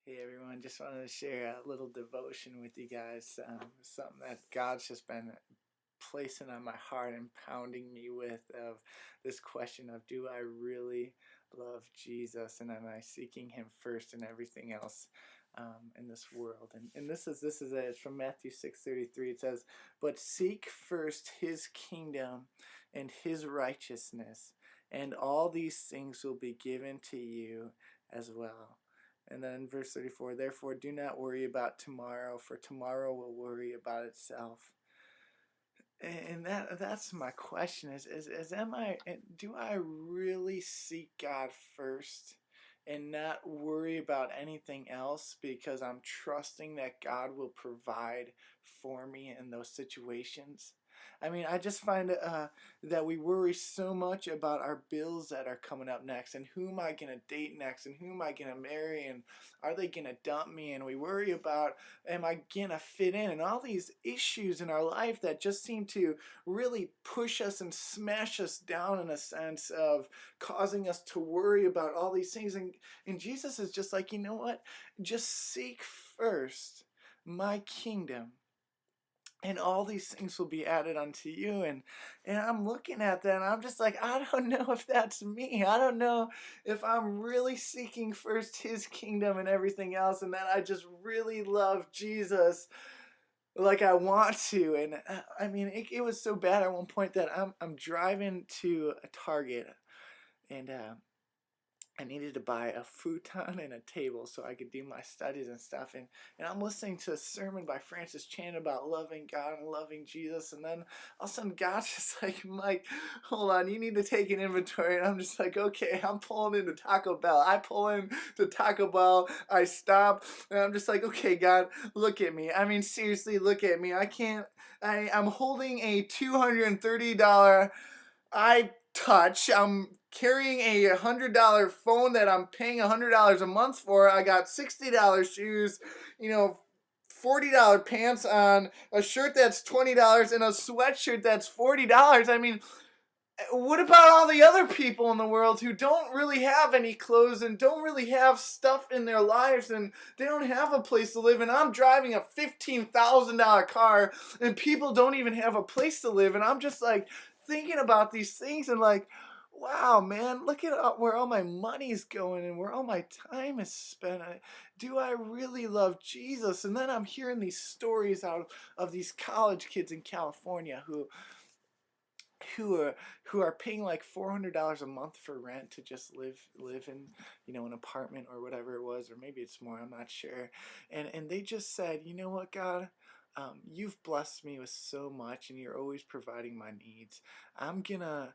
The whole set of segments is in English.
Hey everyone, just wanted to share a little devotion with you guys. Something that God's just been placing on my heart and pounding me with of this question of, do I really love Jesus, and am I seeking him first in everything else in this world? And this is it. It's from Matthew 6:33. It says, but seek first his kingdom and his righteousness, and all these things will be given to you as well. And then verse 34, therefore do not worry about tomorrow, for tomorrow will worry about itself. And that's my question is am I do I really seek God first and not worry about anything else, because I'm trusting that God will provide for me in those situations? I mean, I just find that we worry so much about our bills that are coming up next, and who am I going to date next, and who am I going to marry, and are they going to dump me? And we worry about, am I going to fit in? And all these issues in our life that just seem to really push us and smash us down, in a sense of causing us to worry about all these things. And Jesus is just like, you know what? Just seek first my kingdom, and all these things will be added unto you. And I'm looking at that, and I'm just like, I don't know if that's me. I don't know if I'm really seeking first his kingdom and everything else, and that I just really love Jesus like I want to. And I mean, it was so bad at one point that I'm driving to a Target, and I needed to buy a futon and a table so I could do my studies and stuff. And I'm listening to a sermon by Francis Chan about loving God and loving Jesus. And then all of a sudden God's just like, Mike, hold on, you need to take an inventory. And I'm just like, okay, I'm pulling into Taco Bell. I pull into Taco Bell. I stop. And I'm just like, okay, God, look at me. I mean, seriously, look at me. I'm holding a $230 iTouch. I'm carrying a $100 phone that I'm paying $100 a month for. I got $60 shoes, $40 pants on, a shirt that's $20, and a sweatshirt that's $40. I mean, what about all the other people in the world who don't really have any clothes and don't really have stuff in their lives, and they don't have a place to live? And I'm driving a $15,000 car, and people don't even have a place to live. And I'm just like thinking about these things and like, wow, man, look at where all my money's going and where all my time is spent. Do I really love Jesus? And then I'm hearing these stories out of these college kids in California who are who are paying like $400 a month for rent to just live in, an apartment or whatever it was, or maybe it's more, I'm not sure. And they just said, you know what, God, you've blessed me with so much, and you're always providing my needs. I'm gonna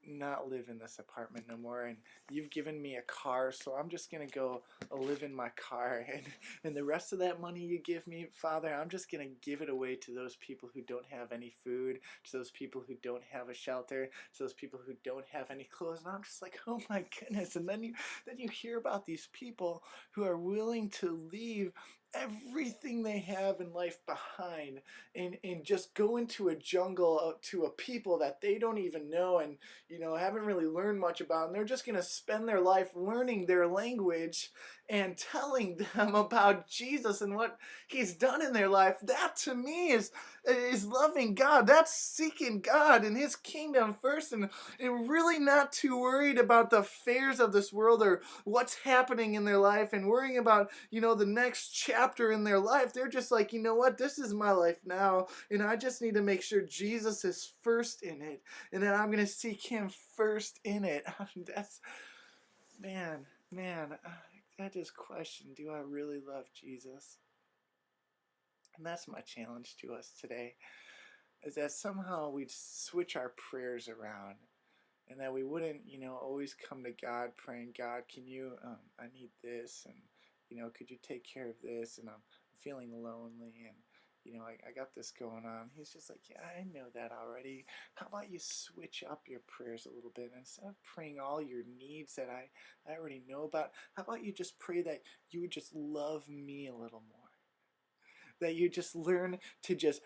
not live in this apartment no more, and you've given me a car, so I'm just gonna go live in my car. And the rest of that money you give me, Father, I'm just gonna give it away to those people who don't have any food, to those people who don't have a shelter, to those people who don't have any clothes. And I'm just like, oh my goodness. And then you hear about these people who are willing to leave everything they have in life behind, and just go into a jungle, to a people that they don't even know, and haven't really learned much about, and they're just going to spend their life learning their language and telling them about Jesus and what he's done in their life. That to me is loving God. That's seeking God and his kingdom first, and really not too worried about the affairs of this world or what's happening in their life, and worrying about the next chapter in their life. They're just like, you know what, this is my life now, and I just need to make sure Jesus is first in it, and then I'm going to seek him first in it. That's, man, I just question, do I really love Jesus? And that's my challenge to us today, is that somehow we'd switch our prayers around, and that we wouldn't, always come to God praying, God, can you, I need this, and, could you take care of this, and I'm feeling lonely, and, I got this going on. He's just like, yeah, I know that already. How about you switch up your prayers a little bit? Instead of praying all your needs that I already know about, how about you just pray that you would just love me a little more? that you just learn to just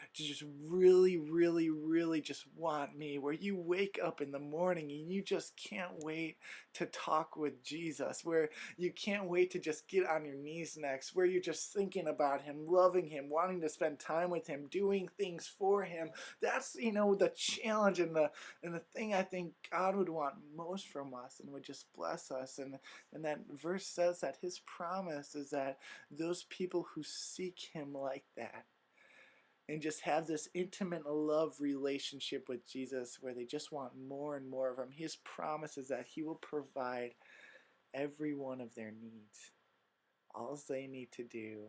really, really, really just want me, where you wake up in the morning and you just can't wait to talk with Jesus, where you can't wait to just get on your knees next, where you're just thinking about him, loving him, wanting to spend time with him, doing things for him. That's, the challenge and the thing I think God would want most from us and would just bless us. And that verse says that his promise is that those people who seek him like that and just have this intimate love relationship with Jesus where they just want more and more of him, his promise is that he will provide every one of their needs. All they need to do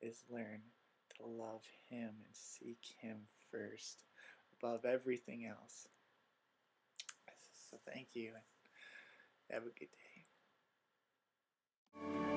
is learn to love him and seek him first above everything else. So thank you. Have a good day.